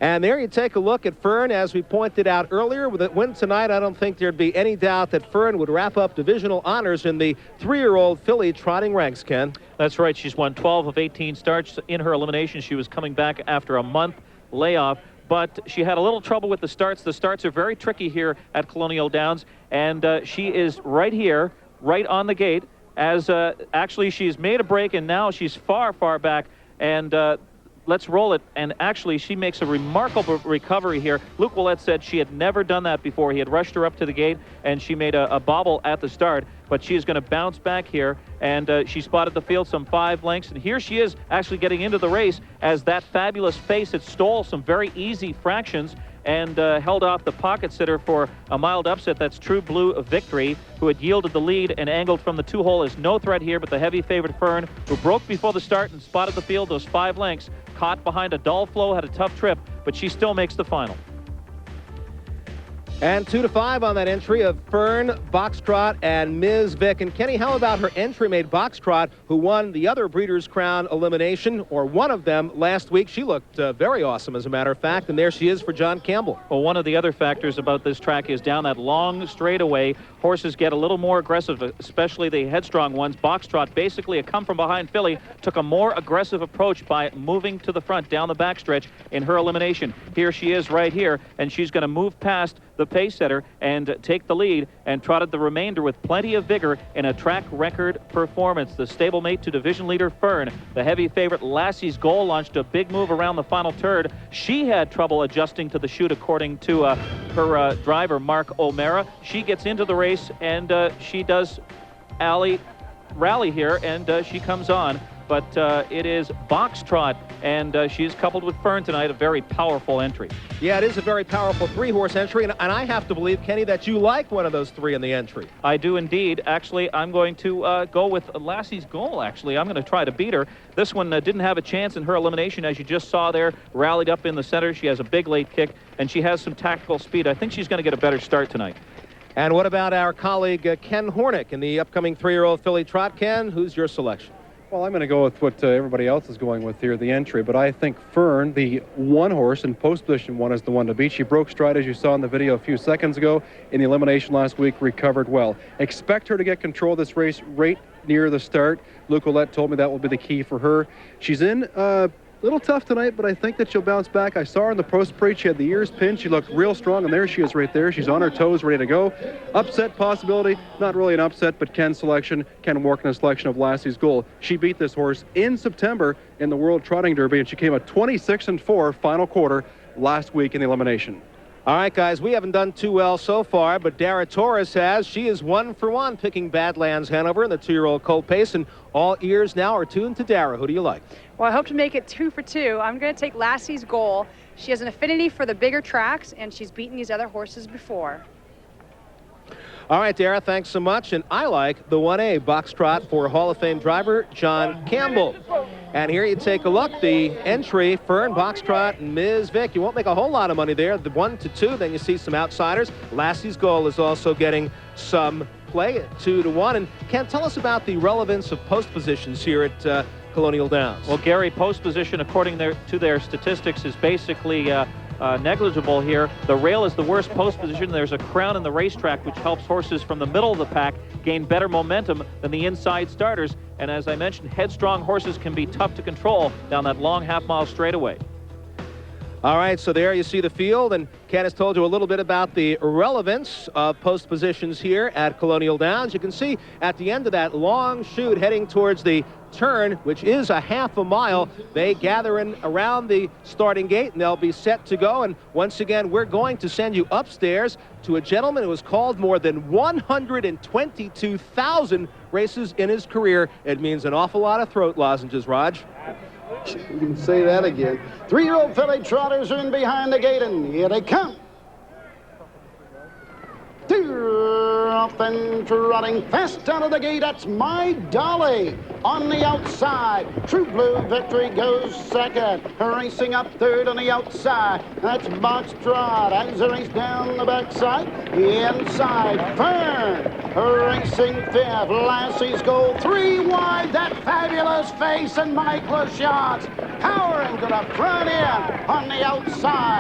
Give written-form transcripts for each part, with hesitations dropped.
And there you take a look at Fern. As we pointed out earlier, with a win tonight, I don't think there'd be any doubt that Fern would wrap up divisional honors in the 3-year-old filly trotting ranks, Ken. That's right. She's won 12 of 18 starts in her elimination. She was coming back after a month layoff, but she had a little trouble with the starts. The starts are very tricky here at Colonial Downs, and she is right here, right on the gate, as actually she's made a break, and now she's far, far back, and let's roll it. And actually, she makes a remarkable recovery here. Luke Willett said she had never done that before. He had rushed her up to the gate, and she made a bobble at the start. But she is going to bounce back here, and she spotted the field some 5 lengths. And here she is actually getting into the race as that fabulous face that stole some very easy fractions and held off the pocket sitter for a mild upset. That's True Blue Victory, who had yielded the lead and angled from the 2-hole. Is no threat here, but the heavy favorite Fern, who broke before the start and spotted the field those 5 lengths, caught behind a dull flow, had a tough trip, but she still makes the final. And 2-5 on that entry of Fern, Boxtrot, and Ms. Vick. And Kenny, how about her entry mate Boxtrot, who won the other Breeders' Crown elimination, or one of them, last week? She looked very awesome, as a matter of fact, and there she is for John Campbell. Well, one of the other factors about this track is down that long straightaway, horses get a little more aggressive, especially the headstrong ones. Boxtrot, basically a come-from-behind filly, took a more aggressive approach by moving to the front down the backstretch in her elimination. Here she is right here, and she's going to move past the pace setter and take the lead, and trotted the remainder with plenty of vigor in a track record performance. The stablemate to division leader Fern. The heavy favorite Lassie's Goal launched a big move around the final third. She had trouble adjusting to the chute, according to her driver Mark O'Mara. She gets into the race, and she does rally here, and she comes on. But it is Boxtrot, and she's coupled with Fern tonight. A very powerful entry. Yeah, it is a very powerful 3-horse entry, and I have to believe, Kenny, that you like one of those 3 in the entry. I do indeed. Actually, I'm going to go with Lassie's Goal, actually. I'm going to try to beat her. This one didn't have a chance in her elimination, as you just saw there. Rallied up in the center. She has a big late kick, and she has some tactical speed. I think she's going to get a better start tonight. And what about our colleague Ken Hornick in the upcoming 3-year-old filly trot? Ken, who's your selection? Well, I'm going to go with what everybody else is going with here, the entry. But I think Fern, the 1-horse in post position 1, is the one to beat. She broke stride, as you saw in the video a few seconds ago. In the elimination last week, recovered well. Expect her to get control of this race right near the start. Luke Willett told me that will be the key for her. She's in a little tough tonight, but I think that she'll bounce back. I saw her in the post parade. She had the ears pinned. She looked real strong, and there she is right there. She's on her toes, ready to go. Upset possibility. Not really an upset, but Ken's selection, Ken Warken's selection of Lassie's Goal. She beat this horse in September in the World Trotting Derby, and she came a 26-4 final quarter last week in the elimination. All right, guys, we haven't done too well so far, but Dara Torres has. She is 1 for 1 picking Badlands Hanover in the 2-year-old colt pace, and all ears now are tuned to Dara. Who do you like? Well, I hope to make it 2 for 2. I'm going to take Lassie's Goal. She has an affinity for the bigger tracks, and she's beaten these other horses before. All right, Dara, thanks so much. And I like the 1A Boxtrot for Hall of Fame driver John Campbell. And here you take a look, the entry, Fern, Boxtrot, and Ms. Vick. You won't make a whole lot of money there, the 1 to 2. Then you see some outsiders. Lassie's Goal is also getting some play at 2 to 1. And Ken, tell us about the relevance of post positions here at Colonial Downs. Well, Gary, post position, according to their statistics, is basically negligible here. The rail is the worst post position. There's a crown in the racetrack, which helps horses from the middle of the pack gain better momentum than the inside starters. And as I mentioned, headstrong horses can be tough to control down that long half-mile straightaway. All right, so there you see the field, and Ken has told you a little bit about the relevance of post positions here at Colonial Downs. You can see at the end of that long chute heading towards the turn, which is a half a mile, they gather in around the starting gate, and they'll be set to go. And once again, we're going to send you upstairs to a gentleman who has called more than 122,000 races in his career. It means an awful lot of throat lozenges, Raj. You can say that again. 3-year-old filly Trotters are in behind the gate, and here they come. Off and trotting fast out of the gate. That's My Dolly on the outside. True Blue Victory goes second. Racing up third on the outside. That's Boxtrot as they race down the backside. Inside, Fern racing fifth. Lassie's Goal 3 wide. That fabulous face, and Mike LaChance powering to the front end on the outside.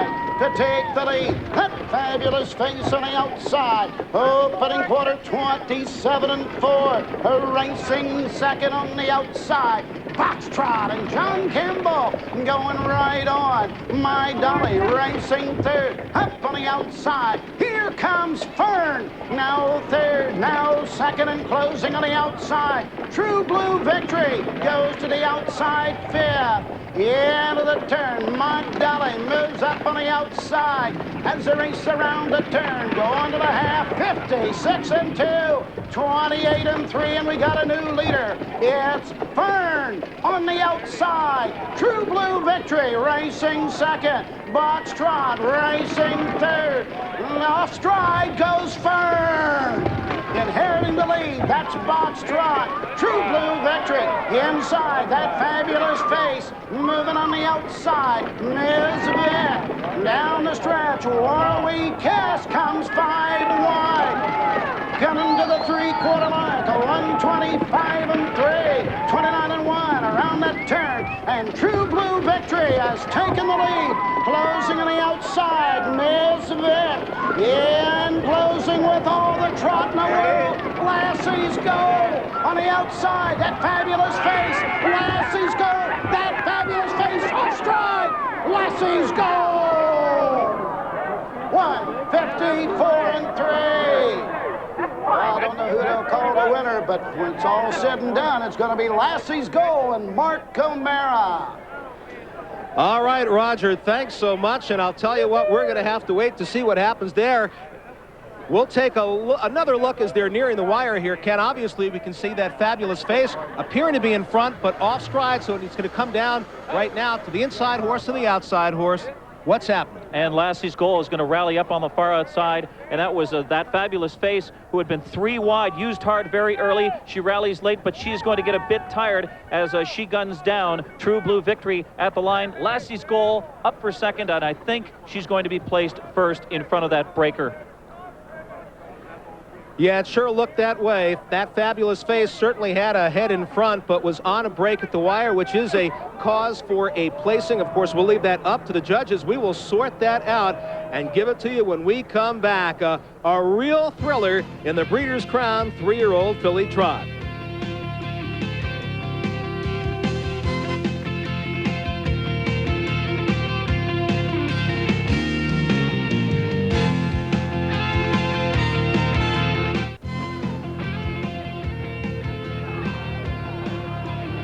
to take the lead. That fabulous face on the outside. Opening quarter 27-4. Racing second on the outside. Foxtrot and John Campbell going right on. My Dolly racing third. Up on the outside. Here comes Fern. Now third, now second, and closing on the outside. True Blue Victory goes to the outside fifth. Into the turn, My Dolly moves up on the outside as they race around the turn. Going to the half, 56-2, 28-3, and we got a new leader. It's Fern on the outside. True Blue Victory racing second. Box Trot racing third. Off stride goes Fern. Inheriting the lead, that's Box Trot. True Blue Victory inside, that fabulous face. Moving on the outside, Ms. Vick. Down the stretch, Warwick Cass comes 5 wide. Coming to the three-quarter mark, 125-3, 29-1 around that turn. And True Blue Victory has taken the lead. Closing on the outside, Ms. Vick. In closing with all the trot in the world. Lassie's go on the outside. That fabulous face. Lassie's go. That fabulous face off stride. Lassie's go. 154-3. I don't know who they'll call the winner, but when it's all said and done, it's going to be Lassie's goal and Mark O'Mara. All right, Roger, thanks so much. And I'll tell you what, we're going to have to wait to see what happens there. We'll take another look as they're nearing the wire here. Ken, obviously, we can see that fabulous face appearing to be in front, but off stride, so it's going to come down right now to the inside horse and the outside horse. What's happening? And Lassie's goal is going to rally up on the far outside, and that was that fabulous face who had been 3 wide, used hard very early. She rallies late, but she's going to get a bit tired as she guns down. True Blue Victory at the line. Lassie's goal up for second, and I think she's going to be placed first in front of that breaker. Yeah, it sure looked that way. That fabulous face certainly had a head in front, but was on a break at the wire, which is a cause for a placing. Of course, we'll leave that up to the judges. We will sort that out and give it to you when we come back. A real thriller in the Breeders' Crown 3-year-old filly Trot.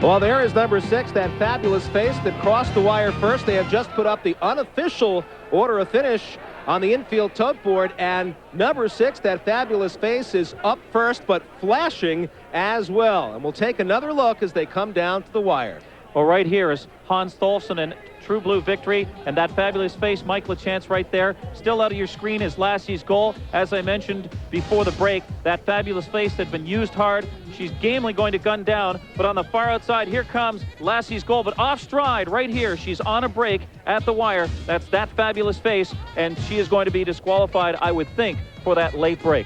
Well, there is number 6, that fabulous face that crossed the wire first. They have just put up the unofficial order of finish on the infield tote board, and number 6, that fabulous face, is up first, but flashing as well. And we'll take another look as they come down to the wire. Well, right here is Hans Tholfsen and True Blue Victory, and that fabulous face, Mike LaChance right there. Still out of your screen is Lassie's goal. As I mentioned before the break, that fabulous face had been used hard. She's gamely going to gun down, but on the far outside, here comes Lassie's goal, but off stride right here. She's on a break at the wire. That's that fabulous face, and she is going to be disqualified, I would think, for that late break.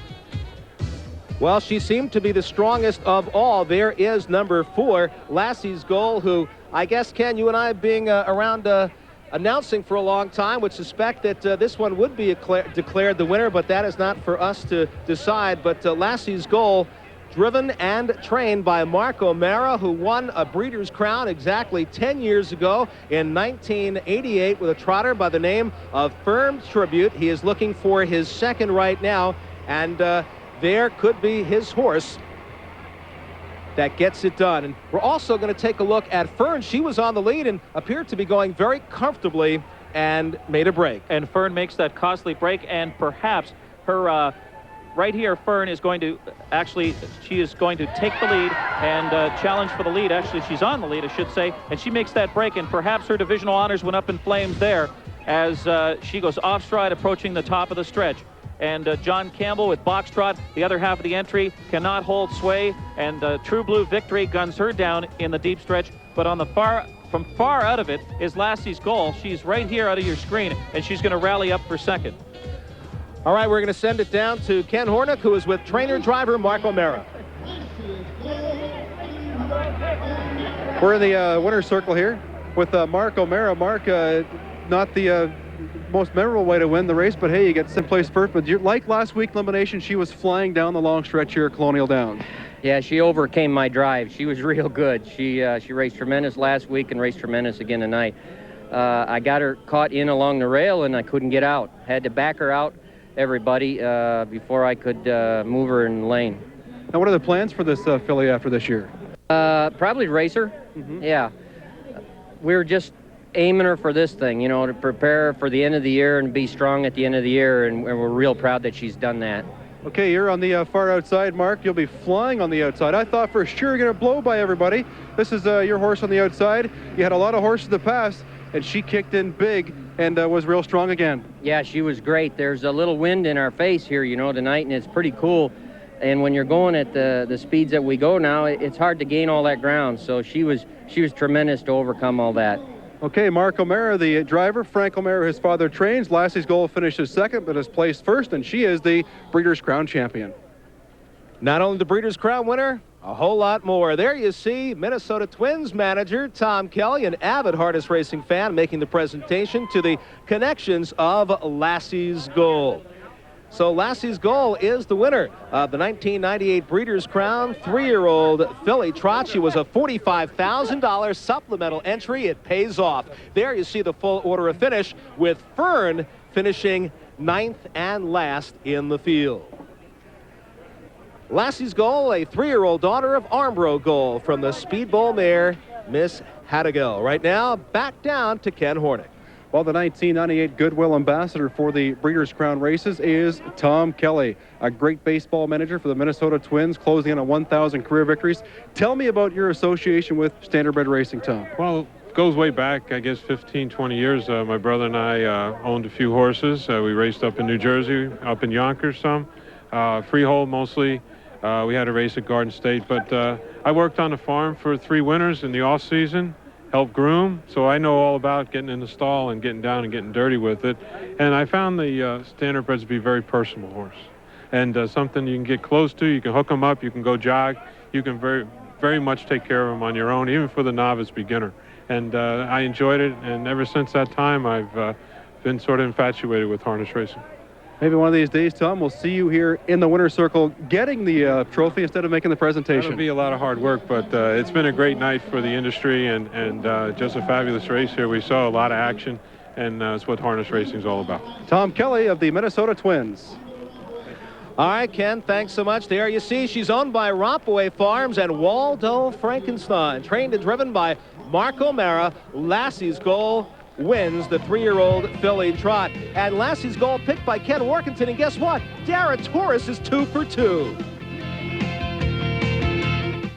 Well, she seemed to be the strongest of all. There is number 4, Lassie's goal, who I guess, Ken, you and I being around announcing for a long time would suspect that this one would be declared the winner, but that is not for us to decide. But Lassie's goal, driven and trained by Mark O'Mara, who won a Breeders' Crown exactly 10 years ago in 1988 with a trotter by the name of Firm Tribute. He is looking for his second right now, and there could be his horse that gets it done. And we're also going to take a look at Fern. She was on the lead and appeared to be going very comfortably and made a break. And Fern makes that costly break, and perhaps her right here, Fern is going to she is going to take the lead and challenge for the lead. Actually, she's on the lead, I should say, and she makes that break, and perhaps her divisional honors went up in flames there as she goes off stride approaching the top of the stretch. And John Campbell with Box Trot, the other half of the entry, cannot hold sway, and True Blue Victory guns her down in the deep stretch. But on the from far out of it is Lassie's goal. She's right here out of your screen, and she's going to rally up for second. All right, we're going to send it down to Ken Hornick, who is with trainer-driver Mark O'Mara. We're in the winner's circle here with Mark O'Mara. Mark, not the most memorable way to win the race, but hey, you get second place first. But like last week elimination, she was flying down the long stretch here at Colonial Downs. Yeah, she overcame my drive. She was real good. She raced tremendous last week and raced tremendous again tonight. I got her caught in along the rail, and I couldn't get out. Had to back her out, everybody, before I could move her in the lane. Now, what are the plans for this filly after this year? Probably race her. Yeah. We're just aiming her for this thing, you know, to prepare for the end of the year and be strong at the end of the year, and we're real proud that she's done that. Okay, you're on the far outside, Mark. You'll be flying on the outside. I thought for sure you're going to blow by everybody. This is your horse on the outside. You had a lot of horses to pass, and she kicked in big and was real strong again. Yeah, she was great. There's a little wind in our face here, you know, tonight, and it's pretty cool. And when you're going at the speeds that we go now, it's hard to gain all that ground. So she was tremendous to overcome all that. Okay, Mark O'Mara, the driver. Frank O'Mara, his father, trains. Lassie's Goal finishes second, but is placed first, and she is the Breeders' Crown champion. Not only the Breeders' Crown winner, a whole lot more. There you see Minnesota Twins manager Tom Kelly, an avid harness racing fan, making the presentation to the connections of Lassie's Goal. So Lassie's Goal is the winner of the 1998 Breeders' Crown 3-year-old filly Trot. She was a $45,000 supplemental entry. It pays off. There you see the full order of finish, with Fern finishing 9th and last in the field. Lassie's Goal, a 3-year-old daughter of Armbro Goal from the Speedbowl mare, Miss Haddigill. Right now, back down to Ken Hornick. Well, the 1998 Goodwill Ambassador for the Breeders' Crown races is Tom Kelly, a great baseball manager for the Minnesota Twins, closing in on 1,000 career victories. Tell me about your association with Standardbred Racing, Tom. Well, it goes way back, I guess, 15, 20 years. My brother and I owned a few horses. We raced up in New Jersey, up in Yonkers some, freehold mostly. We had a race at Garden State, but I worked on the farm for 3 winters in the off season. Help groom, so I know all about getting in the stall and getting down and getting dirty with it. And I found the Standardbreds to be a very personal horse, and something you can get close to. You can hook them up, you can go jog, you can very much take care of them on your own, even for the novice beginner. And I enjoyed it, and ever since that time I've been sort of infatuated with harness racing. Maybe one of these days, Tom, we'll see you here in the winner's circle getting the trophy instead of making the presentation. It'll be a lot of hard work, but it's been a great night for the industry, and just a fabulous race here. We saw a lot of action, and it's what harness racing is all about. Tom Kelly of the Minnesota Twins. All right, Ken, thanks so much. There you see she's owned by Rompaway Farms and Waldo Frankenstein, trained and driven by Mark O'Mara. Lassie's Goal wins the 3-year-old filly Trot. And Lassie's Goal picked by Ken Workington. And guess what? Dara Torres is 2 for 2.